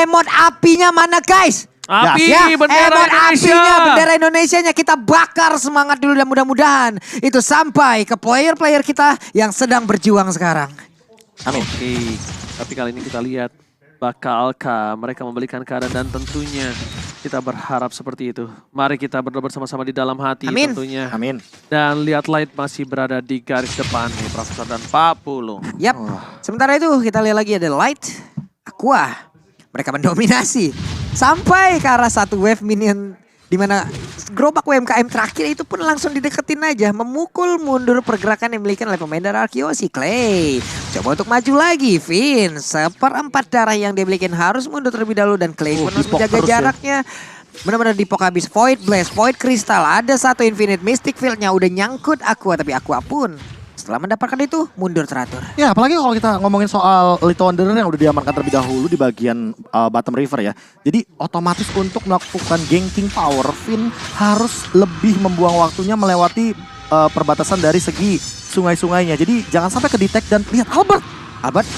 emot apinya mana guys? Api, Ya, bendera emot Indonesia. apinya, bendera Indonesianya kita bakar semangat dulu dan mudah-mudahan itu sampai ke player-player kita yang sedang berjuang sekarang. Amin. Oke, tapi kali ini kita lihat bakalkah mereka membalikan keadaan dan tentunya kita berharap seperti itu. Mari kita berdoa bersama-sama di dalam hati Amin. tentunya. Amin. Dan lihat Light masih berada di garis depan nih Profesor dan Pak Pulung. Yap, sementara itu kita lihat lagi ada Light, Aqua. Mereka mendominasi sampai ke arah satu wave minion di mana gerobak UMKM terakhir itu pun langsung dideketin aja, memukul mundur pergerakan yang dimiliki oleh pemain dari Arkeosi. Clay coba untuk maju lagi, Vin seperempat darah yang dia miliki harus mundur terlebih dahulu dan Clay pun harus dipok menjaga terus ya. jaraknya. Benar-benar dipok habis. Void Blast, Void Crystal, ada satu Infinite Mystic Field-nya udah nyangkut Aqua, tapi Aqua pun setelah mendapatkan itu mundur teratur. Ya apalagi kalau kita ngomongin soal Little Wanderer yang udah diamankan terlebih dahulu di bagian bottom river ya. Jadi otomatis untuk melakukan ganking power, Finn harus lebih membuang waktunya melewati perbatasan dari segi sungai-sungainya. Jadi jangan sampai ke-detect dan lihat Albert.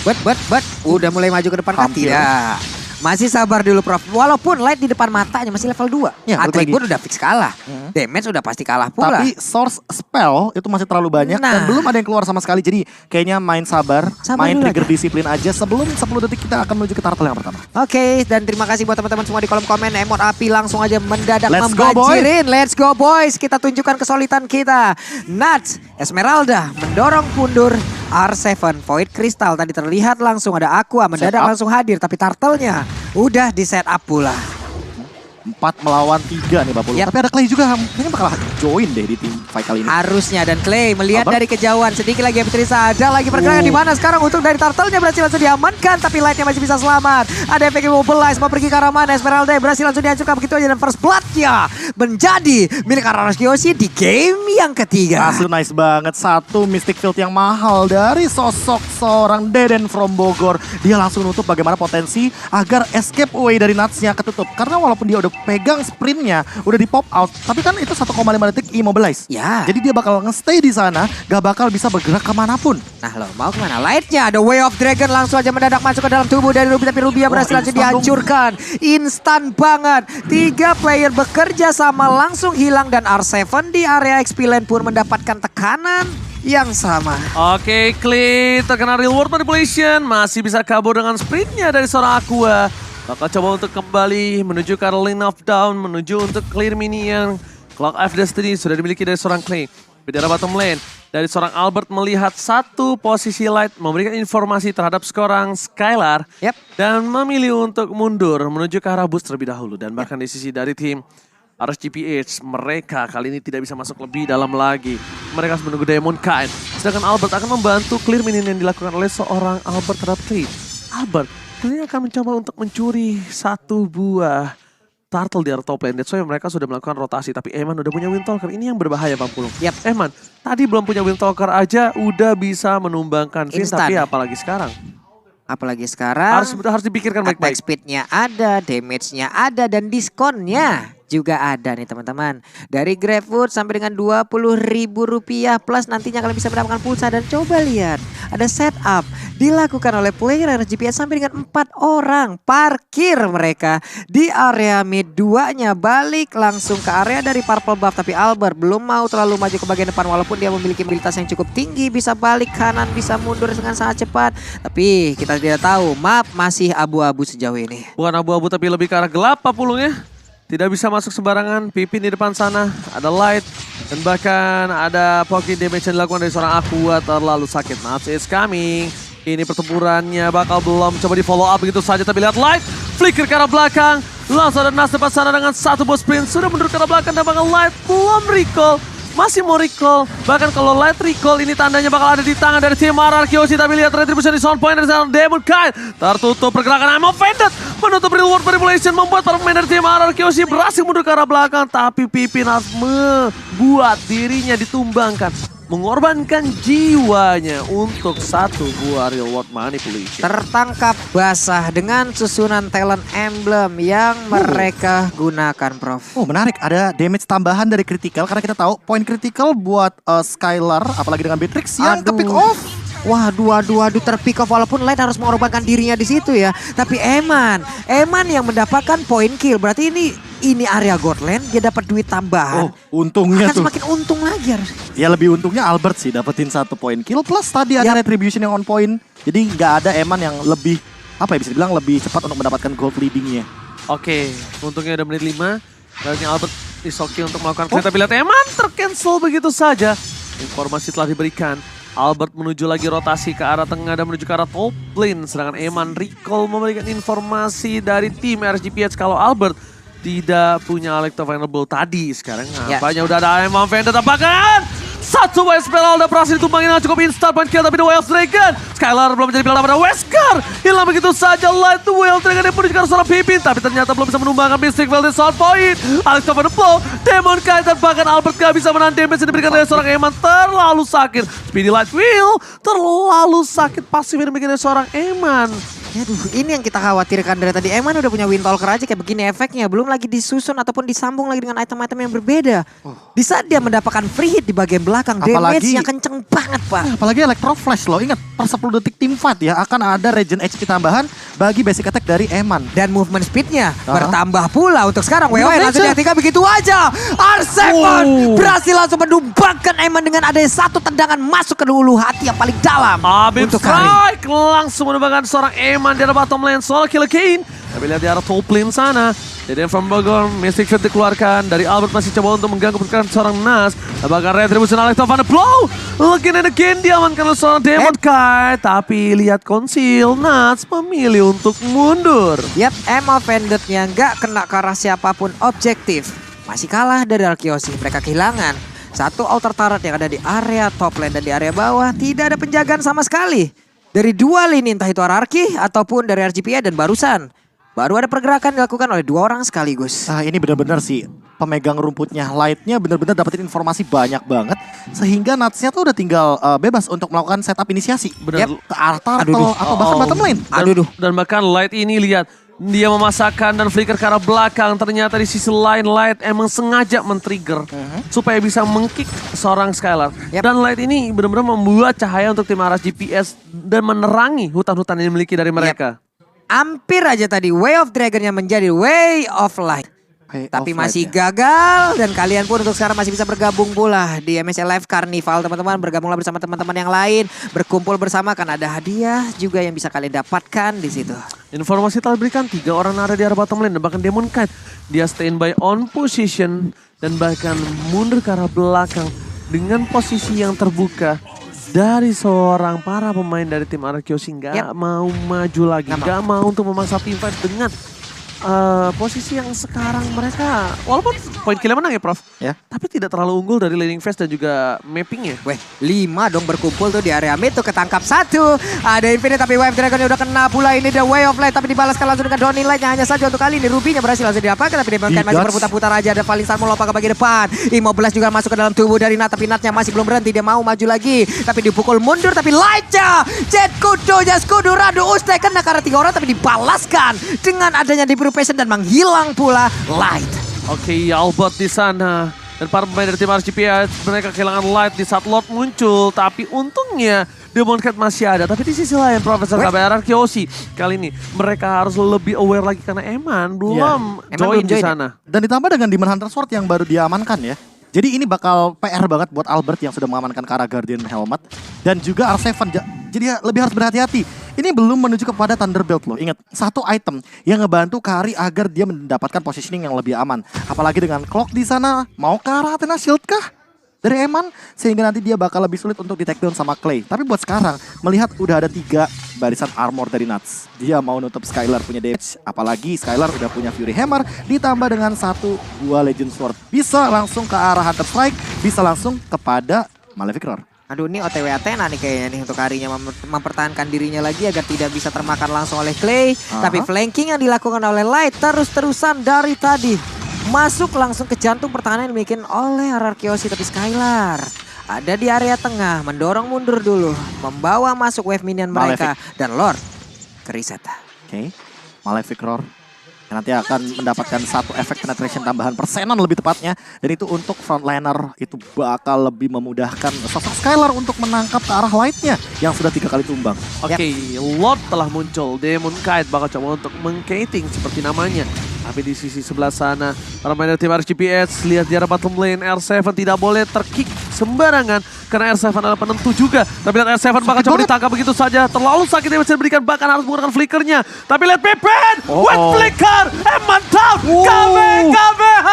But, udah mulai maju ke depan kan? Hampir. Tidak. Masih sabar dulu Prof. Walaupun Light di depan matanya masih level 2. Ya, balik Atribut udah fix kalah. Damage udah pasti kalah pula. Tapi source spell itu masih terlalu banyak dan Nah. belum ada yang keluar sama sekali. Jadi kayaknya main sabar main dulu trigger disiplin aja. Sebelum 10 detik kita akan menuju ke turtle yang pertama. Oke, dan terima kasih buat teman-teman semua di kolom komen. Emot api langsung aja mendadak Let's go, membanjirin. Let's go boys. Kita tunjukkan kesulitan kita. Nuts, Esmeralda mendorong pundur R7. Void Crystal tadi terlihat langsung ada Aqua mendadak Set up. langsung hadir. Tapi turtle-nya udah di set up pula. 4 melawan 3 nih Bapulu. Yap. Tapi ada Clay juga, mungkin bakal join deh di tim fight kali ini. Harusnya, dan Clay melihat Albert. dari kejauhan sedikit lagi Beatrice ada lagi pergerakan di mana sekarang untuk dari turtle-nya berhasil langsung diamankan tapi Lightnya masih bisa selamat. Ada efek mobilize mau pergi ke arah mana, Esmeralda berhasil langsung dihancurkan begitu aja dan first blood-nya menjadi milik Arkeosi di game yang ketiga. Asli nice banget, satu Mystic Field yang mahal dari sosok seorang Deden from Bogor. Dia langsung nutup bagaimana potensi agar escape away dari Nuts-nya ketutup. Karena walaupun dia udah pegang sprintnya, udah di pop out, tapi kan itu 1,5 detik immobilize. Ya. Jadi dia bakal nge-stay di sana, gak bakal bisa bergerak kemanapun. Nah lo mau kemana? Lightnya ada Way of Dragon langsung aja mendadak masuk ke dalam tubuh dari Ruby, tapi Ruby berhasil langsung instan dong. dihancurkan. Instan banget. 3 player bekerja sama langsung hilang dan R7 di area XP lane pun mendapatkan tekanan yang sama. Oke, Clay terkena reward manipulation. Masih bisa kabur dengan sprintnya dari seorang Aqua. Bakal coba untuk kembali menuju ke arah lane of down, menuju untuk clear minion. Clock of Destiny sudah dimiliki dari seorang Clay. Bendera bottom lane dari seorang Albert melihat satu posisi Light, memberikan informasi terhadap seorang Skylar. Yep. Dan memilih untuk mundur menuju ke arah boost terlebih dahulu. Dan bahkan di sisi dari tim RSGPH, mereka kali ini tidak bisa masuk lebih dalam lagi. Mereka harus menunggu Diamond Kind. Sedangkan Albert akan membantu clear minion yang dilakukan oleh seorang Albert terhadap Clay. Albert kali ini akan mencoba untuk mencuri satu buah turtle di area top lane. That's why mereka sudah melakukan rotasi. Tapi Eman udah punya Windtalker. Ini yang berbahaya Pak Pulung. Yap. Eman, tadi belum punya Windtalker aja udah bisa menumbangkan Finn. Instan. Tapi apalagi sekarang. Apalagi sekarang Harus dipikirkan attack baik-baik. speed-nya ada, damage-nya ada, dan diskonnya juga ada nih teman-teman. Dari GrabFood sampai dengan Rp20.000 plus nantinya kalian bisa mendapatkan pulsa. Dan coba lihat, ada setup dilakukan oleh player RGPS sampai dengan 4 orang. Parkir mereka di area mid 2-nya, balik langsung ke area dari purple buff. Tapi Albert belum mau terlalu maju ke bagian depan walaupun dia memiliki mobilitas yang cukup tinggi. Bisa balik kanan, bisa mundur dengan sangat cepat. Tapi kita tidak tahu, map masih abu-abu sejauh ini. Bukan abu-abu tapi lebih ke arah gelap Pak Pulung ya. Tidak bisa masuk sembarangan. Pipin di depan sana. Ada Light. Dan bahkan ada pocket damage yang dilakukan dari seorang Aqua. Terlalu sakit. Nuts is coming. Ini pertempurannya bakal belum coba di follow up begitu saja. Tapi lihat Light. Flicker ke arah belakang. Langsung ada Nuts depan sana dengan satu boost sprint. Sudah mundur ke arah belakang dan bakal Light belum recall. Masih mau recall. Bahkan kalau Light recall ini tandanya bakal ada di tangan dari tim Arkeosi. Tapi lihat retribution di sound point dari seorang Demon Kind. Tertutup pergerakan I'm offended. Menutup reward manipulation membuat para pemain dari tim Arkeosi berhasil mundur ke arah belakang. Tapi Pipin harus membuat dirinya ditumbangkan. Mengorbankan jiwanya untuk satu buah reward manipulation. Tertangkap basah dengan susunan talent emblem yang mereka gunakan, Prof. Oh menarik, ada damage tambahan dari critical karena kita tahu poin critical buat Skylar apalagi dengan Beatrix yang Aduh. ke pick off. Waduh terpick off walaupun Light harus mengorbankan dirinya di situ ya. Tapi Eman yang mendapatkan point kill. Berarti ini area Godland, dia dapat duit tambahan. Untungnya akan tuh. semakin untung lagi harus. Ya lebih untungnya Albert sih dapetin 1 poin kill plus tadi ada retribution yang on point. Jadi nggak ada Eman yang lebih bisa dibilang lebih cepat untuk mendapatkan gold leadingnya. Oke, untungnya ada menit 5. Lalu Albert disoki untuk melakukan clear, tapi lihat Eman tercancel begitu saja. Informasi telah diberikan. Albert menuju lagi rotasi ke arah tengah dan menuju ke arah top lane. Sedangkan Eman recall memberikan informasi dari tim RGPH kalau Albert tidak punya Electro available tadi. Sekarang nampaknya udah ada Eman Vendetta bahkan satu West Spell udah berhasil ditumbangin cukup instant point kill tapi The Wild Dragon. Skylar belum menjadi pilihan pada Wesker. Hilang begitu saja Light The Wild Dragon yang menuju ke arah seorang Pippin tapi ternyata belum bisa menumbangkan Mystic Veil di sound point. Alex cover the blow. Demon Kite dan bahkan Albert gak bisa menahan damage yang diberikan oleh seorang Eman. Terlalu sakit. Speedy Light Wheel terlalu sakit pasif yang diberikan oleh seorang Eman. Aduh, ini yang kita khawatirkan dari tadi. Eman udah punya Windtalker aja kayak begini efeknya. Belum lagi disusun ataupun disambung lagi dengan item-item yang berbeda. Di saat dia mendapatkan free hit di bagian belakang, damage-nya kenceng banget, Pak. Apalagi Electro Flash loh. Ingat, per 10 detik team fight ya akan ada regen HP tambahan bagi basic attack dari Eman. Dan movement speed-nya bertambah pula untuk sekarang. WW langsung ditinggal begitu aja. R7 berhasil langsung menumbangkan Eman dengan adanya satu tendangan masuk ke hulu hati yang paling dalam. Abim untuk Strike langsung menumbangkan seorang Eman di arah bottom lane. Solo Killer Kane. Tapi lihat di arah top lane sana. Jadi from Bogor, Mystic Field dikeluarkan. Dari Albert masih coba untuk mengganggu pergerakan seorang Nas. Bahkan Retribution Alex Van the Blow. Again and again diamankan oleh seorang Demon Kite. Tapi lihat Conceal, Nas memilih untuk mundur. Yap, Emma Vendetta-nya nggak kena ke arah siapapun objektif. Masih kalah dari Arkeosi. Mereka kehilangan satu outer turret yang ada di area top lane dan di area bawah. Tidak ada penjagaan sama sekali. Dari dua lini entah itu Ararki ataupun dari RGPA dan barusan. Baru ada pergerakan dilakukan oleh dua orang sekaligus. Ini benar-benar sih pemegang rumputnya Light-nya benar-benar dapetin informasi banyak banget. Sehingga Nuts-nya tuh udah tinggal bebas untuk melakukan setup inisiasi. Benar. Ke arah turtle atau bahkan bottom lane. Dan bahkan Light ini lihat. Dia memasakkan dan flicker ke arah belakang. Ternyata di sisi lain Light emang sengaja men-trigger. Supaya bisa meng-kick seorang Skylar. Dan Light ini benar-benar membuat cahaya untuk tim Aras GPS. Dan menerangi hutan-hutan yang dimiliki dari mereka. Hampir aja tadi Way of Dragon-nya menjadi Way of Light. Tapi masih gagal dan kalian pun untuk sekarang masih bisa bergabung pula di MSI Live Carnival teman-teman. Bergabunglah bersama teman-teman yang lain, berkumpul bersama kan ada hadiah juga yang bisa kalian dapatkan di situ. Informasi telah diberikan 3 orang ada di arah bottom lane dan bahkan Demon Kite. Dia standby on position dan bahkan mundur ke arah belakang dengan posisi yang terbuka. Dari seorang para pemain dari tim Arkeosi nggak mau maju lagi, nggak mau untuk memaksa tim fight dengan posisi yang sekarang mereka walaupun poin killnya menang ya Prof, tapi tidak terlalu unggul dari laning phase dan juga mappingnya. 5 dong berkumpul tuh di area mid tuh ketangkap 1. Ada Infinite tapi Wave Dragon udah kena pula ini The Way of Light tapi dibalaskan langsung dengan Donny Light hanya saja untuk kali ini Ruby-nya berhasil langsung diapakan tapi Demon Kite masih berputar-putar aja. Ada Valinstar melompat ke bagian depan. Immobile juga masuk ke dalam tubuh dari Nat tapi Natnya masih belum berhenti, dia mau maju lagi tapi dipukul mundur tapi Light-nya Jet Kudo Jaskudo Radu Ustai kena karena 3 orang tapi dibalaskan dengan adanya di dan menghilang pula Light. Oke, Albert di sana. Dan para pemain dari tim RGPA mereka kehilangan Light di saat Lord muncul. Tapi untungnya Demon Kite masih ada. Tapi di sisi lain Profesor KBR Arkeosi kali ini mereka harus lebih aware lagi karena Eman belum join di sana. Dan ditambah dengan Demon Hunter Sword yang baru diamankan ya. Jadi ini bakal PR banget buat Albert yang sudah mengamankan Kara Guardian Helmet. Dan juga R7. Jadi lebih harus berhati-hati. Ini belum menuju kepada Thunderbelt loh. Ingat, satu item yang ngebantu Kari agar dia mendapatkan positioning yang lebih aman. Apalagi dengan Clock di sana. Mau ke arah Athena Shield kah? Dari Eman. Sehingga nanti dia bakal lebih sulit untuk di take down sama Clay. Tapi buat sekarang, melihat udah ada 3 barisan armor dari Nuts. Dia mau nutup Skylar punya damage. Apalagi Skylar udah punya Fury Hammer. Ditambah dengan 1-2 Legend Sword. Bisa langsung ke arah Hunter Strike. Bisa langsung kepada Malefic Roar. Aduh ini OTW Athena nih kayaknya nih untuk harinya mempertahankan dirinya lagi agar tidak bisa termakan langsung oleh Clay. Tapi flanking yang dilakukan oleh Light terus-terusan dari tadi. Masuk langsung ke jantung pertahanan yang dimiliki oleh Arkeosi tapi Skylar. Ada di area tengah, mendorong mundur dulu. Membawa masuk wave minion mereka. Dan Lord ke reset. Oke, Malefic Roar. yang nanti akan mendapatkan satu efek penetration tambahan persenan lebih tepatnya. Dan itu untuk frontliner itu bakal lebih memudahkan sosok Skylar untuk menangkap ke arah lightnya yang sudah 3 kali tumbang. Oke, Lord telah muncul. Demon Kite bakal coba untuk mengkating seperti namanya. Tapi di sisi sebelah sana, para pemain tim RGPS lihat di arah bottom lane. R7 tidak boleh terkick sembarangan karena R7 adalah penentu juga. Tapi lihat R7 bakal coba ditangkap begitu saja. Terlalu sakit yang bisa diberikan, bahkan harus menggunakan flickernya. Tapi lihat Pippen, with flicker, Eman down, KBH.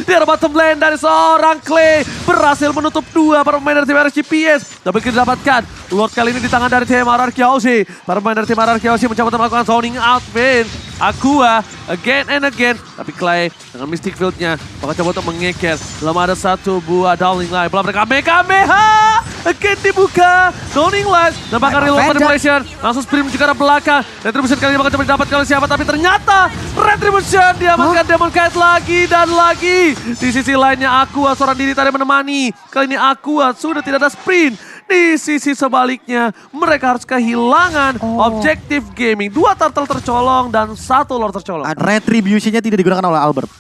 Di arah bottom lane dari seorang Clay berhasil menutup 2 para pemain dari tim RGPS. Double kill didapatkan. Lord kali ini di tangan dari tim RRQC. Para pemain dari tim RRQC mencoba untuk melakukan zoning out Vin. Aqua again and again. Tapi Clay dengan Mystic Field-nya bakal coba untuk mengeker. Belum ada satu buah Downing Light. Belum ada Kamehameha. Again dibuka. Downing Light. Dan bakal reload manipulation. Langsung sprint ke arah belakang. Retribution kali ini bakal coba didapatkan oleh siapa. Tapi ternyata Retribution diamankan Demon Kite lagi dan lagi. Di sisi lainnya Aqua seorang diri tadi menemani. Kali ini Aqua sudah tidak ada sprint. Di sisi sebaliknya, mereka harus kehilangan objektif gaming. 2 turtle tercolong dan 1 lord tercolong. Retribution-nya tidak digunakan oleh Albert.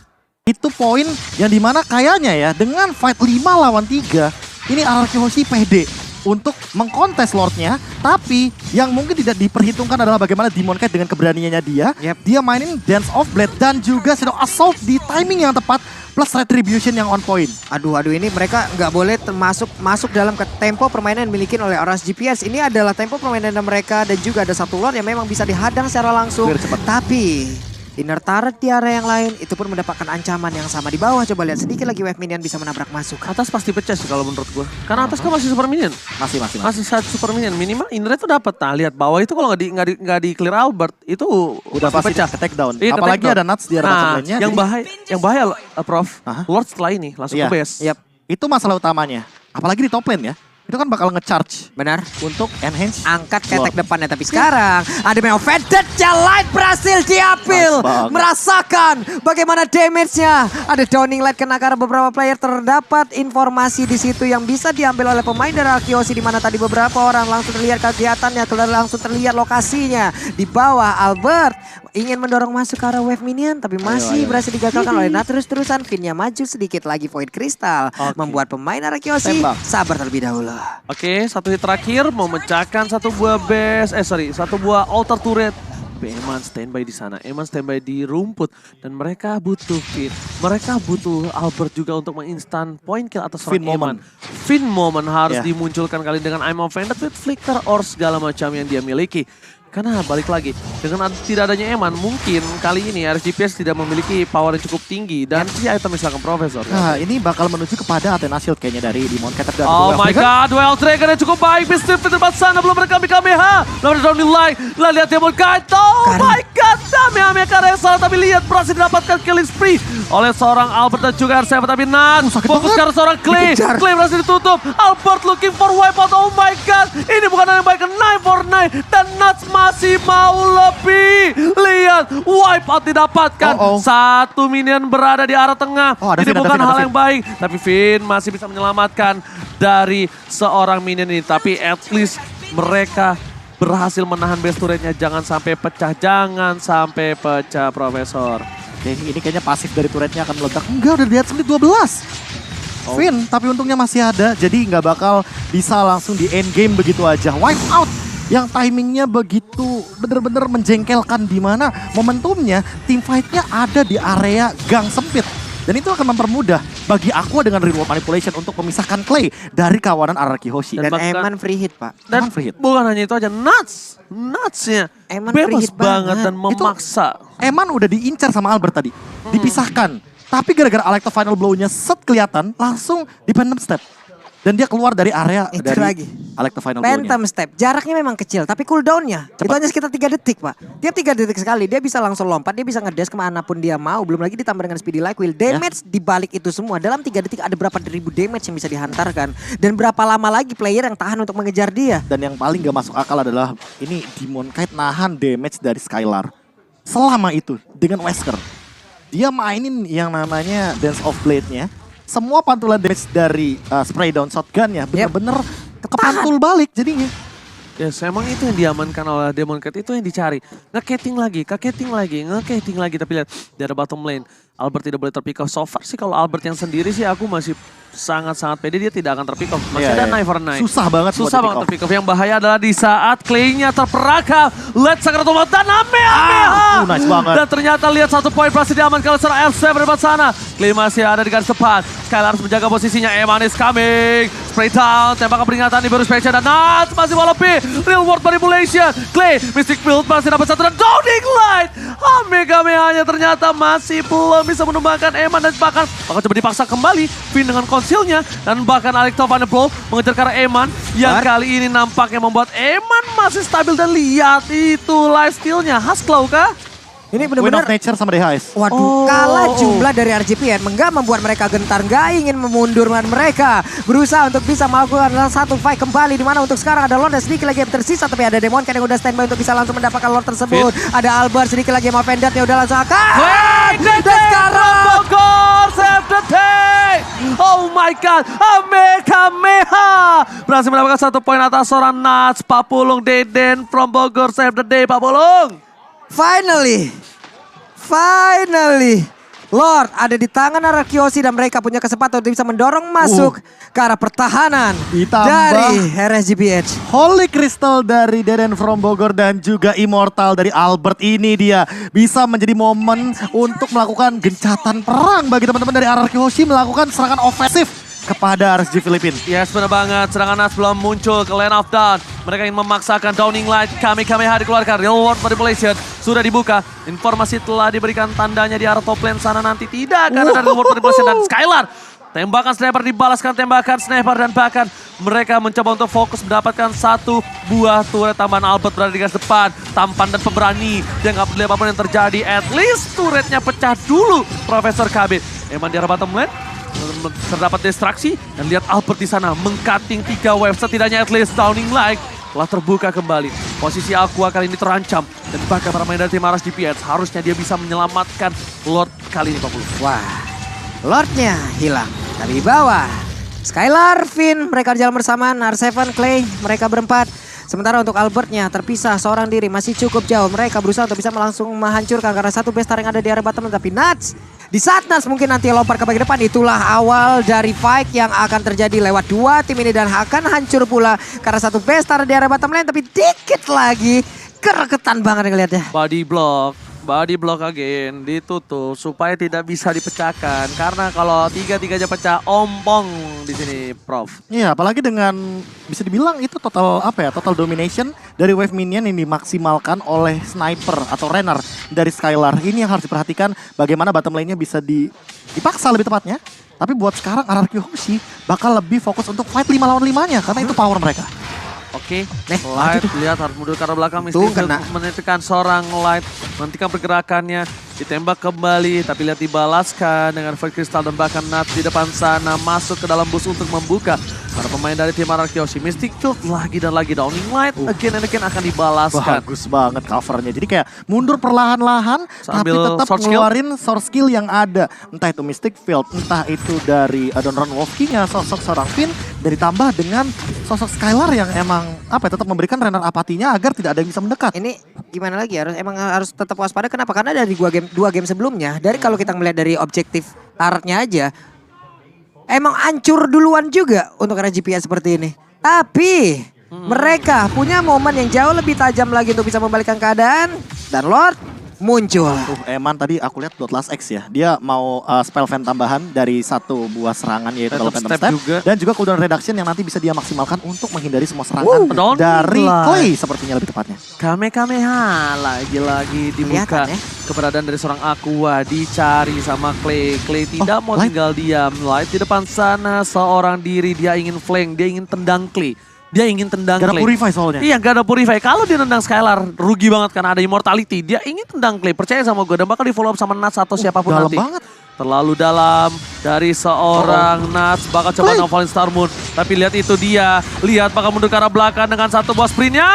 Itu poin yang dimana kayaknya ya, dengan fight 5 lawan 3, ini RRQ Hoshi pede untuk mengkontes Lordnya. Tapi yang mungkin tidak diperhitungkan adalah bagaimana Demon Kite dengan keberaniannya dia. Dia mainin Dance of Blade dan juga Shadow Assault di timing yang tepat. Plus Retribution yang on point. Aduh ini mereka nggak boleh masuk dalam ke tempo permainan yang dimiliki oleh Orange GPS. Ini adalah tempo permainan mereka dan juga ada satu Lord yang memang bisa dihadang secara langsung. Tapi inner turret di area yang lain itu pun mendapatkan ancaman yang sama di bawah. Coba lihat sedikit lagi wave minion bisa menabrak masuk. Atas pasti pecah sih kalau menurut gua. Karena atas kan masih super minion. Masih satu super minion. Minimal inner itu dapat. Nah lihat bawah itu kalau nggak di clear Albert itu udah pasti pecah. Take down. Iya, apalagi ada nuts di arah lainnya. Yang bahaya Prof. Lord setelah ini langsung ke base. Itu masalah utamanya. Apalagi di top lane ya. Itu kan bakal nge-charge. Benar. Untuk enhance. Angkat ketek depannya. Tapi sekarang ada Meo Vended. Light berhasil diambil. Merasakan bagaimana damage-nya. Ada Downing Light kena karena beberapa player. Terdapat informasi di situ yang bisa diambil oleh pemain dari Arkeosi. Di mana tadi beberapa orang langsung terlihat kegiatannya. Langsung terlihat lokasinya. Di bawah Albert ingin mendorong masuk ke arah wave minion. Tapi masih berhasil digagalkan oleh terus-terusan. Finnya maju sedikit lagi Void Crystal. Membuat pemain Arkeosi sabar terlebih dahulu. Oke, 1 hit terakhir memecahkan satu buah satu buah altar turret. Tapi Eman standby di sana, Eman standby di rumput. Dan mereka butuh Finn. Mereka butuh Albert juga untuk menginstan point kill atas Finn Eman. Finn Moment harus dimunculkan kali dengan I'm Offended with Flicker or segala macam yang dia miliki. Karena balik lagi, dengan tidak adanya Eman, mungkin kali ini RGPS tidak memiliki power yang cukup tinggi. Dan si item misalkan Profesor. Nah ini bakal menuju kepada Athena Shield kayaknya dari Demon Kite. Oh my god, Duel Dragon yang cukup baik. Mistif di tempat sana, belum ada Kamehameha. Belum ada Downing Light. Lihat Demon Kite. Oh my god, Kamehameha karena yang salah. Tapi lihat berhasil didapatkan killing spree oleh seorang Albert dan juga R7. Tapi Nat fokus ke seorang Clay. Clay berhasil ditutup. Albert looking for wipeout. Oh my god, ini bukan yang baik. 9 for 9. Dan Nats masih mau lebih. Lihat, wipeout didapatkan. Satu minion berada di arah tengah. Ini bukan hal yang baik. Tapi Finn masih bisa menyelamatkan dari seorang minion ini. Tapi at least mereka berhasil menahan base turretnya. Jangan sampai pecah. Jangan sampai pecah, Profesor. Oke, ini kayaknya pasif dari turretnya akan meledak. Enggak, udah lihat menit 12. Finn, tapi untungnya masih ada. Jadi nggak bakal bisa langsung di end game begitu aja. Wipe out yang timingnya begitu bener-bener menjengkelkan, di mana momentumnya tim fightnya ada di area gang sempit. Dan itu akan mempermudah bagi Aqua dengan reward manipulation untuk memisahkan Clay dari kawanan RRQ Hoshi. Dan Eman free hit, Pak. Dan free hit. Bukan hanya itu aja, Nuts-nya Eman bebas banget dan memaksa. Eman udah diincar sama Albert tadi, dipisahkan. Tapi gara-gara Alecto Final Blow-nya set kelihatan, langsung di Phantom Step. Dan dia keluar dari area itu dari lagi. Alecto Final Blow-nya. Phantom Step, jaraknya memang kecil, tapi cooldown-nya itu hanya sekitar 3 detik, Pak. Tiap 3 detik sekali, dia bisa langsung lompat, dia bisa ngedash kemanapun dia mau. Belum lagi ditambah dengan Speedy Like Will. Damage di balik itu semua, dalam 3 detik ada berapa ribu damage yang bisa dihantarkan. Dan berapa lama lagi player yang tahan untuk mengejar dia. Dan yang paling gak masuk akal adalah, ini Demon Kite nahan damage dari Skylar. Selama itu, dengan Wesker. Dia mainin yang namanya Dance of Blade-nya. Semua pantulan damage dari spray down shotgun-nya bener-bener kepantul balik jadinya. Yes, emang itu yang diamankan oleh Demon Cat, itu yang dicari. Nge-cating lagi. Tapi lihat, di ada bottom lane. Albert tidak boleh terpick off. So far sih kalau Albert yang sendiri sih aku masih sangat-sangat pede dia tidak akan terpick off. Masih ada Knife for Knife. Susah banget terpick off. Yang bahaya adalah di saat Clay-nya terperangkap. Let's Sakratomat dan Ameha. Nice banget. Dan ternyata lihat 1 poin berhasil diamankan oleh seorang F7 di depan sana. Clay masih ada di garis depan. Skylar harus menjaga posisinya. Eman is coming. Spray down, tembakan peringatan di Baru Special dan Nats masih walaupun Real World Manipulation. Clay, Mystic Field masih dapat 1 dan Downing Light. Kamehameha-nya ternyata masih belum bisa menumbangkan Eman dan bahkan coba dipaksa kembali. Finn dengan konsilnya dan bahkan Alec Tovaneplo mengejar ke arah Eman yang kali ini nampaknya membuat Eman masih stabil dan lihat itu lifesteal-nya. Hasclaw kah? Ini Win benar-benar of Nature sama The Heist. waduh, kalah jumlah dari RGPN. Enggak membuat mereka gentar, enggak ingin memundurkan mereka. Berusaha untuk bisa melakukan satu fight kembali. Dimana untuk sekarang ada Lord dan sedikit lagi yang tersisa. Tapi ada Demon yang udah standby untuk bisa langsung mendapatkan Lord tersebut. Ada Albert sedikit lagi yang mau Vendat ya udah langsung akan. Dan sekarang Bogor save the day. Oh my god, Kamehameha berhasil mendapatkan 1 poin atas seorang Nats. Papulung Deden from Bogor save the day, Papulung. Finally, Lord ada di tangan Arakiosi dan mereka punya kesempatan untuk bisa mendorong masuk ke arah pertahanan Ditambah dari RSGPH. Holy Crystal dari Deden from Bogor dan juga Immortal dari Albert, ini dia bisa menjadi momen untuk melakukan gencatan perang bagi teman-teman dari RRQ Hoshi melakukan serangan ofensif kepada RSG Filipina. Yes, benar banget. Serangan Nats belum muncul ke Land of Dawn. Mereka ingin memaksakan Downing Light. Kamehameha dikeluarkan. Real World Manipulation sudah dibuka. Informasi telah diberikan tandanya di arah top lane sana nanti tidak akan ada Real World Manipulation dan Skylar. Tembakan sniper dibalaskan tembakan sniper dan bahkan mereka mencoba untuk fokus mendapatkan 1 buah turret tambahan. Albert berada di garis depan. Tampan dan pemberani. Dia nggak peduli apapun yang terjadi. At least turretnya pecah dulu Profesor KB. Emang di arah bottom lane terdapat distraksi dan lihat Albert di sana mengcutting 3 wave, setidaknya at least Downing Light telah terbuka kembali. Posisi Aqua kali ini terancam dan bahkan para main dari tim RSGPH harusnya dia bisa menyelamatkan Lord kali ini, Pak Pulu. Wah, Lordnya hilang. Tapi di bawah, Skylar, Finn, mereka jalan bersamaan, R7, Clay, mereka berempat. Sementara untuk Albertnya terpisah seorang diri, masih cukup jauh. Mereka berusaha untuk bisa langsung menghancurkan karena 1 base star yang ada di arah bottom. Tapi Nats, di saat Nats mungkin nanti lompat ke bagian depan, itulah awal dari fight yang akan terjadi lewat 2 tim ini. Dan akan hancur pula karena 1 base star di arah bottom lane. Tapi dikit lagi, kereketan banget ngeliatnya. Body block again, ditutup supaya tidak bisa dipecahkan. Karena kalau 3-3 aja pecah, ompong di sini, Prof. Iya, apalagi dengan bisa dibilang itu total domination dari wave minion yang dimaksimalkan oleh sniper atau Renner dari Skylar. Ini yang harus diperhatikan bagaimana bottom lane-nya bisa dipaksa lebih tepatnya. Tapi buat sekarang RRQ Hoshi bakal lebih fokus untuk fight 5 lawan 5-nya karena itu power mereka. Oke, Light lihat harus mundur ke arah belakang. Mystic menitikan seorang Light, menghentikan pergerakannya, ditembak kembali, tapi lihat dibalaskan dengan Void Crystal dan bahkan Nats di depan sana masuk ke dalam bus untuk membuka. Para pemain dari tim RRQ Hoshi, Mystic Field lagi dan lagi Downing Light again and again akan dibalaskan. Bagus banget covernya, jadi kayak mundur perlahan-lahan tapi tetap ngeluarin source skill yang ada. Entah itu Mystic Field, entah itu dari Adonran Wolfking-nya, sosok seorang Finn, dan ditambah dengan sosok Skylar yang emang tetap memberikan Renner apatinya agar tidak ada yang bisa mendekat. Ini gimana lagi, harus tetap waspada. Kenapa? Karena dari 2 game sebelumnya, dari kalau kita melihat dari objektif artnya aja, emang hancur duluan juga untuk RGPH seperti ini. Tapi mereka punya momen yang jauh lebih tajam lagi untuk bisa membalikkan keadaan. Dan Lord muncul. Eman tadi aku lihat Bloodlust X ya. Dia mau spell fan tambahan dari 1 buah serangan yaitu kalau Phantom Step juga. Dan juga cooldown reduction yang nanti bisa dia maksimalkan untuk menghindari semua serangan dari Clay sepertinya lebih tepatnya. Kamehameha lagi-lagi dibuka. Keberadaan dari seorang Aqua dicari sama Clay. Clay tidak mau tinggal diam. Light di depan sana seorang diri, dia ingin flank, dia ingin tendang Clay. Dia ingin tendang Clay. Gak ada purify soalnya. Iya, gak ada purify. Kalau dia nendang Skylar, rugi banget karena ada immortality. Dia ingin tendang Clay, percaya sama gue. Dan bakal di follow up sama Nats atau siapapun dalam nanti. Banget. Terlalu dalam dari seorang Nats. Bakal coba nongolin Star Moon. Tapi lihat itu dia. Lihat bakal mundur ke arah belakang dengan 1 buah sprintnya.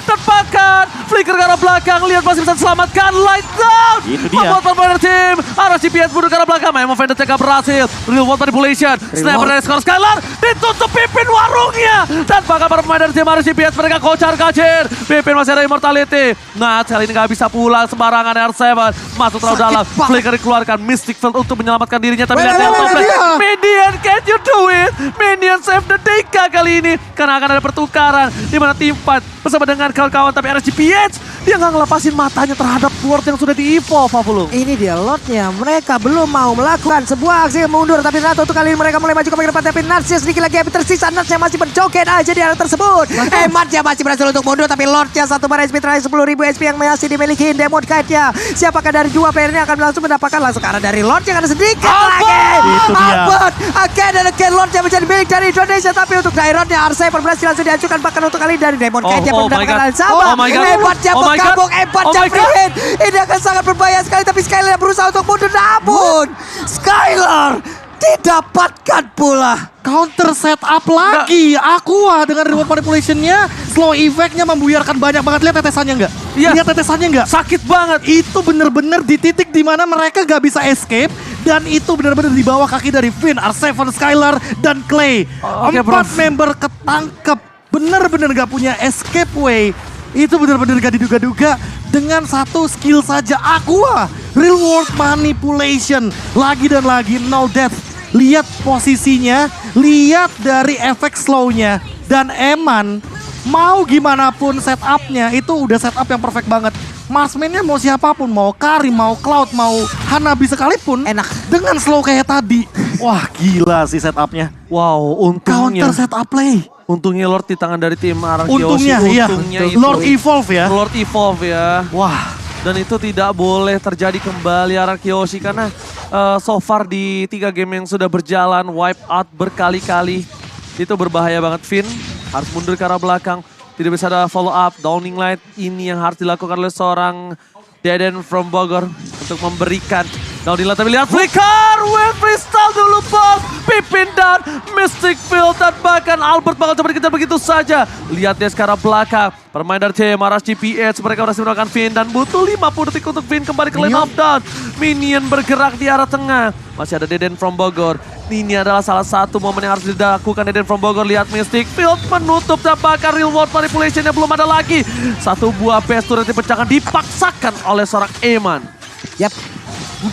Tepakan. Flicker ke arah belakang. Lihat masih bisa diselamatkan. Light down. Itu dia. Membuat pemain tim RGPS mundur ke arah belakang. Memang Vendor TK berhasil. Real World Manipulation. Sniper dari skor Skylar. Ditutup Pipin warungnya. Dan bahkan para pemain dari tim RGPS mereka kocar-kacir. Pipin masih ada immortality. Nah, kali ini gak bisa pulang sembarangan R7. Masuk terlalu dalam. Flicker dikeluarkan. Mystic Field untuk menyelamatkan dirinya. Tapi lihat Minion, can you do it? Minion save the DK kali ini. Karena akan ada pertukaran. Di mana tim fight bersama dengan kawan-kawan. Tapi RGPS dia nggak ngelepasin matanya terhadap Lord yang sudah di-evolve, Pavulung. Ini dia Lordnya, mereka belum mau melakukan sebuah aksi mundur. Tapi Nato untuk kali ini mereka mulai maju ke bagian depan. Tapi Natsnya sedikit lagi tersisa, Natsnya masih berjoget aja di area tersebut. Ematnya masih berhasil untuk mundur. Tapi Lordnya satu bar HP terakhir 10.000 HP yang masih dimiliki Demon Kite-nya. Siapakah dari dua player ini akan langsung mendapatkan langsung karena dari Lord yang ada sedikit lagi. Albert, again and again Lord yang menjadi milik dari Indonesia. Tapi untuk Dairon-nya R7 berhasil langsung dihancurkan. Bahkan untuk kali dari Demon Kite-nya belum mendapatkan hal yang sama. Hebatnya bergabung, hebatnya Pipin. Ini akan sangat berbahaya sekali. Tapi Skylar berusaha untuk mundur. Namun Skylar didapatkan pula. Counter setup lagi. Aqua dengan reward manipulation-nya. Slow effect-nya membuyarkan banyak banget. Lihat tetesannya nggak? Iya. Lihat tetesannya nggak? Sakit banget. Itu bener-bener di titik dimana mereka gak bisa escape. Dan itu bener-bener di bawah kaki dari Finn, R7, Skylar, dan Clay. Oke, Empat Prof. member ketangkep. Bener-bener gak punya escape way. Itu bener-bener gak diduga-duga. Dengan satu skill saja Aqua. Real world manipulation. Lagi dan lagi, no death. Lihat posisinya, lihat dari efek slow-nya. Dan Eman, mau gimana pun setupnya, itu udah setup yang perfect banget. Marksman-nya mau siapapun, mau Karim, mau Cloud, mau Hanabi sekalipun. Enak. Dengan slow kayak tadi. Wah gila sih setupnya. Wow, untungnya. Counter setup play. Untungnya Lord di tangan dari tim Arangkyoshi. Untungnya, iya. itu. Lord Evolve ya. Lord Evolve ya. Wah. Dan itu tidak boleh terjadi kembali Arangkyoshi karena so far di 3 game yang sudah berjalan wipe out berkali-kali. Itu berbahaya banget. Finn harus mundur ke arah belakang. Tidak bisa ada follow up. Downing Light ini yang harus dilakukan oleh seorang Deden from Bogor untuk memberikan Downing Light. Tapi lihat flicker, Wind Crystal dulu bom. Pipin dan Mystic Field dan bahkan Albert bakal coba dikejar begitu saja. Lihat dia sekarang belakang. Permain dari tim RGPS mereka berhasil melakukan Finn dan butuh 50 detik untuk Finn kembali ke lane of down. Minion bergerak di arah tengah. Masih ada Deden from Bogor. Ini adalah salah satu momen yang harus dilakukan Deden from Bogor. Lihat Mystic Field menutup dan bahkan real world manipulation yang belum ada lagi. Satu buah base turret dipecahkan dipaksakan oleh seorang Eman. Yap,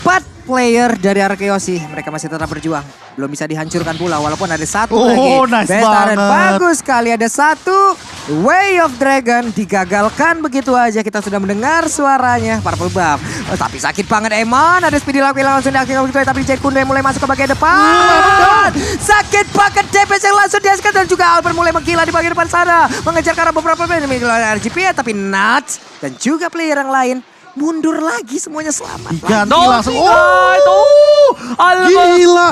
4 player dari Arkeoshi, mereka masih tetap berjuang. Belum bisa dihancurkan pula walaupun ada satu lagi. Nice Beta dan banget. bagus sekali, ada satu Way of Dragon digagalkan begitu aja. Kita sudah mendengar suaranya, Purple Buff. Tapi sakit banget Eman, ada speedy lock yang langsung diaktifkan begitu aja. Tapi Jade Kunde mulai masuk ke bagian depan. Sakit banget DPS yang langsung dihasilkan dan juga Albert mulai menggila di bagian depan sana. Mengejar karena beberapa player dari RGP tapi Nuts dan juga player yang lain mundur lagi, semuanya selamat. Diganti Downing langsung. Light. Gila.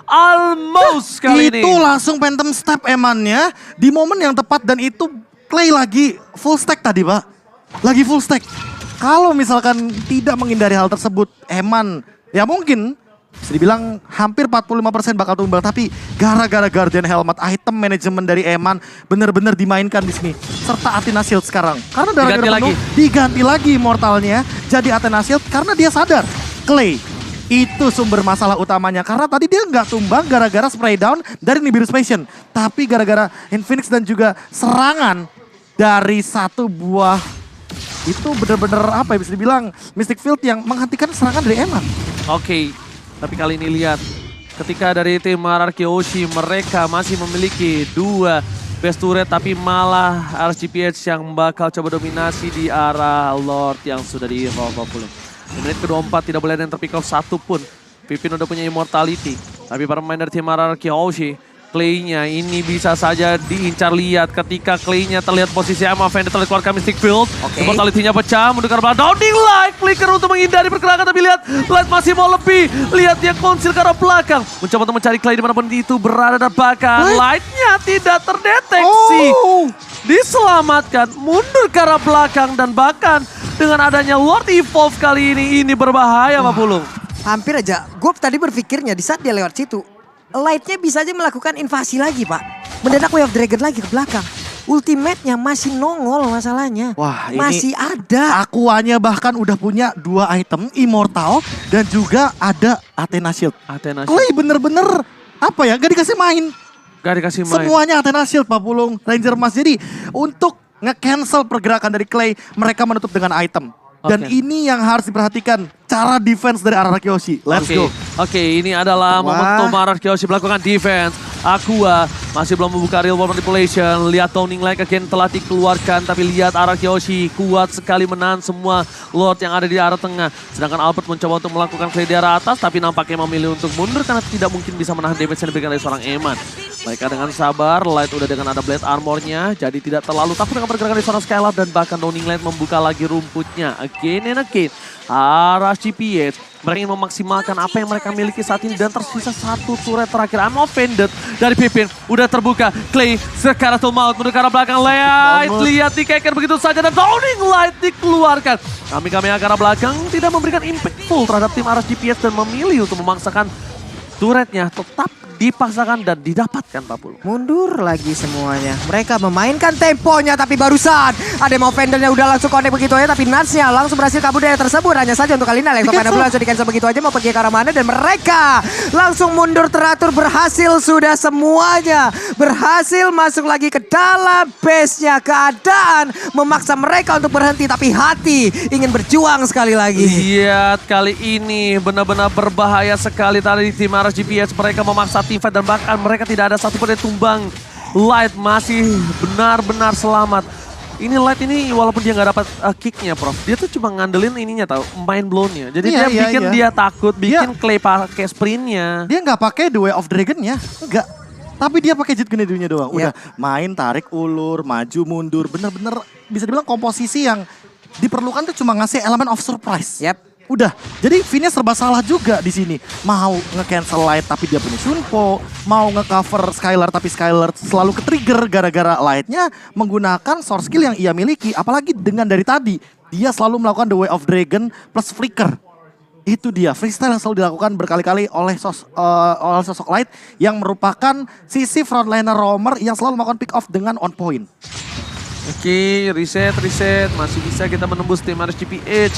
Almost kali ini. Itu langsung Phantom Step Emannya di momen yang tepat dan itu Clay lagi full stack tadi Pak. Lagi full stack. Kalau misalkan tidak menghindari hal tersebut, Eman ya mungkin bisa dibilang hampir 45% bakal tumbang. Tapi gara-gara Guardian Helmet, item manajemen dari Eman bener-bener dimainkan di sini. Serta Athena Shield sekarang. Karena darah diganti lagi Immortalnya jadi Athena Shield karena dia sadar Clay itu sumber masalah utamanya. Karena tadi dia nggak tumbang gara-gara spray down dari Nibiru's Passion. Tapi gara-gara Infinix dan juga serangan dari satu buah itu bener-bener apa ya bisa dibilang Mystic Field yang menghentikan serangan dari Eman. Oke, tapi kali ini lihat ketika dari tim Arangkyoshi mereka masih memiliki 2 best turret tapi malah RGPH yang bakal coba dominasi di arah Lord yang sudah di-evolve. Di menit ke-24 tidak boleh ada yang terpick off satu pun. Pipin udah punya immortality. Tapi para pemain dari tim Arangkyoshi, Clay-nya ini bisa saja diincar. Lihat ketika Clay-nya terlihat posisi sama Vendor terlihat keluarkan Mystic Field. Immortality-nya pecah, mundur ke arah Downing Light. Flicker untuk menghindari pergerakan tapi lihat Light masih mau lebih. Lihat dia konsil ke arah belakang. Mencoba untuk mencari Clay dimanapun itu berada dan bahkan Light-nya tidak terdeteksi. Diselamatkan, mundur ke arah belakang dan bahkan dengan adanya Lord Evolve kali ini berbahaya Pak Pulung. Hampir aja, gue tadi berpikirnya di saat dia lewat situ, Light-nya bisa aja melakukan invasi lagi Pak. Mendadak Way of Dragon lagi ke belakang. ultimate-nya masih nongol masalahnya. Wah, ini masih ada. Aquanya bahkan udah punya 2 item, Immortal dan juga ada Athena Shield. Athena Clay bener-bener apa ya, gak dikasih main. gak dikasih main. Semuanya Athena Shield, Pak Pulung, Ranger Emas. Jadi untuk nge-cancel pergerakan dari Clay, mereka menutup dengan item. Dan Oke. ini yang harus diperhatikan, cara defense dari Araki Yoshi. Let's go. Oke, ini adalah Wah. momentum Araki Yoshi melakukan defense. Aqua masih belum membuka real world manipulation. Lihat Toning Light again telah dikeluarkan. Tapi lihat Araki Yoshi kuat sekali menahan semua Lord yang ada di arah tengah. Sedangkan Albert mencoba untuk melakukan play di arah atas. Tapi nampaknya memilih untuk mundur karena tidak mungkin bisa menahan damage yang diberikan dari seorang Eman. Mereka dengan sabar, Light udah dengan ada blade armornya. Jadi tidak terlalu takut dengan pergerakan dari seorang Skylar. Dan bahkan Toning Light membuka lagi rumputnya. Again and again. Arashi PH. Mereka ingin memaksimalkan apa yang mereka miliki saat ini. Dan tersisa 1 turret terakhir. I'm offended dari Pipin. Udah terbuka. Clay sekarang full maut. Menuju ke arah belakang. Lihat dikeker begitu saja. Dan Toning Light dikeluarkan. Kami ke arah belakang tidak memberikan impact full terhadap tim Arashi PH. Dan memilih untuk memaksakan turretnya tetap dipaksakan dan didapatkan Pak Pulu. Mundur lagi semuanya. Mereka memainkan temponya tapi barusan ada yang mau Vandelnya udah langsung connect begitu aja. Tapi Nutsnya langsung berhasil kabur dari tersebut. Hanya saja untuk kali ini Alex Final langsung di cancel begitu aja. Mau pergi ke arah mana dan mereka langsung mundur teratur. Berhasil sudah semuanya. Berhasil masuk lagi ke dalam base-nya. Keadaan memaksa mereka untuk berhenti. Tapi hati ingin berjuang sekali lagi. Lihat kali ini benar-benar berbahaya sekali tadi tim RSGPS. Mereka memaksa tim fight dan bahkan mereka tidak ada satupun yang tumbang. Light masih benar-benar selamat. Ini Light ini walaupun dia nggak dapat kicknya Prof. Dia tuh cuma ngandelin ininya tahu, mind blow-nya. Jadi dia bikin dia takut, bikin Clay pakai sprintnya. Dia nggak pakai The Way of Dragon-nya, enggak. Tapi dia pakai Jet Grenade-nya doang. Udah main tarik ulur, maju mundur. Bener-bener bisa dibilang komposisi yang diperlukan tuh cuma ngasih elemen of surprise. Yap. Udah, jadi Vinnya serba salah juga di sini. Mau nge-cancel Light tapi dia punya Shunpo, mau nge-cover Skylar tapi Skylar selalu ke-trigger gara-gara Light-nya menggunakan source skill yang ia miliki. Apalagi dengan dari tadi, dia selalu melakukan The Way of Dragon plus Flicker. Itu dia, freestyle yang selalu dilakukan berkali-kali oleh sosok Light yang merupakan sisi frontliner roamer yang selalu melakukan pick off dengan on point. Oke, reset. Masih bisa kita menembus tim RSGPH.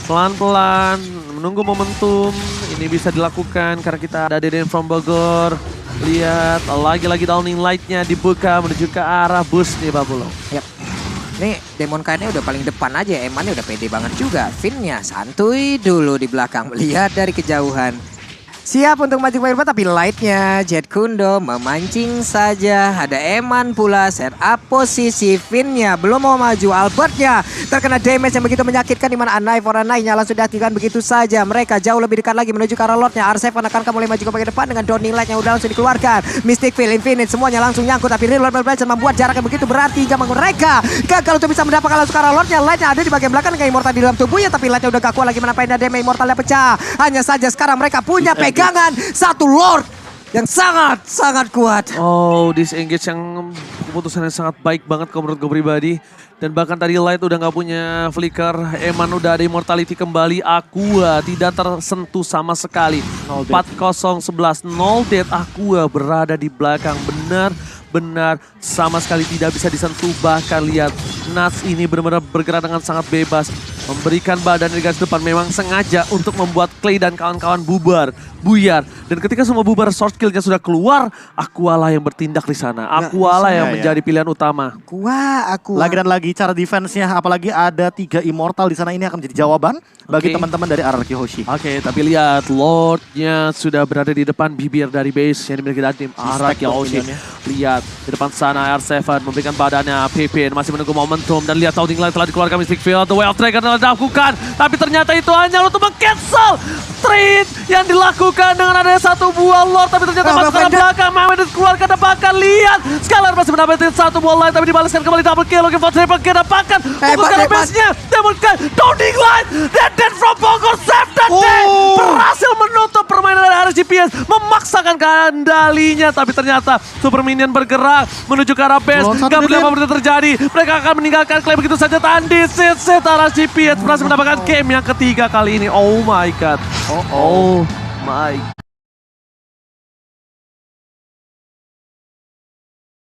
Pelan-pelan. Menunggu momentum. Ini bisa dilakukan karena kita ada Deden from Bogor. Lihat, lagi-lagi Downing Light-nya dibuka menuju ke arah bus nih Pak Pulau. Yap. Nih Demon Knight-nya udah paling depan aja. Emannya udah pede banget juga. Finnya santuy dulu di belakang. Melihat dari kejauhan. Siap untuk maju ke tapi Light-nya Jet Kundo memancing saja. Ada Eman pula set up posisi. Finnya belum mau maju. Albertnya terkena damage yang begitu menyakitkan di mana Anai for Anai-nya langsung diaktifkan begitu saja. Mereka jauh lebih dekat lagi menuju ke arah Lord-nya. R7 akan mulai maju ke bagian depan dengan Downing Light yang udah langsung dikeluarkan. Mystic Field, Infinite semuanya langsung nyangkut. Tapi Real World Blade membuat jarak yang begitu berarti hingga mereka gagal untuk bisa mendapatkan langsung ke arah Lord-nya. Light-nya ada di bagian belakang dengan Immortal di dalam tubuhnya. Tapi Light-nya udah gak kuat lagi menampain damage Immortalnya pecah. Hanya saja sekarang mereka punya pegangan satu Lord yang sangat kuat. Oh, disengage yang keputusan yang sangat baik banget kalau menurut gue pribadi. Dan bahkan tadi Light udah gak punya flicker. Eman udah ada immortality kembali. Aqua tidak tersentuh sama sekali. 4-0-11. 0 dead. Aqua berada di belakang. Benar sama sekali tidak bisa disentuh. Bahkan lihat Nuts ini benar-benar bergerak dengan sangat bebas. Memberikan badan di garis depan memang sengaja untuk membuat Clay dan kawan-kawan buyar. Dan ketika semua bubar short skillnya sudah keluar, Aqua lah yang bertindak di sana. Aqua lah yang menjadi pilihan utama. Aqua. Lagi dan lagi cara defense-nya, apalagi ada 3 Immortal di sana, ini akan menjadi jawaban bagi teman-teman dari Araki Hoshi. Oke, tapi lihat Lord-nya sudah berada di depan bibir dari base yang dimiliki dari tim Araki Hoshi. Lihat di depan sana R7 memberikan badannya, Pipin masih menunggu momentum dan lihat Downing Light telah dikeluarkan Mystic Field, The Way of Dragon telah dilakukan, tapi ternyata itu hanya untuk meng-cancel trade yang dilakukan dengan adanya satu buah Lord, tapi ternyata masuk ke belakang, Mehmet dikeluarkan dan bahkan lihat Skylar masih mendapatkan satu buah Light tapi dibalaskan kembali double kill, looking for triple kill dan bahkan fokus ke base-nya, Demon Knight, Downing Light, Deden from Bogor save the day, berhasil menutup permainan dari RSGPS, memaksakan kendalinya, tapi ternyata Super Minion bergerak menuju ke arah base, gak boleh apa-apa terjadi, mereka akan meninggalkan Clay begitu saja, tadi set RSGPS berhasil mendapatkan game yang ketiga kali ini, oh my god. Oh my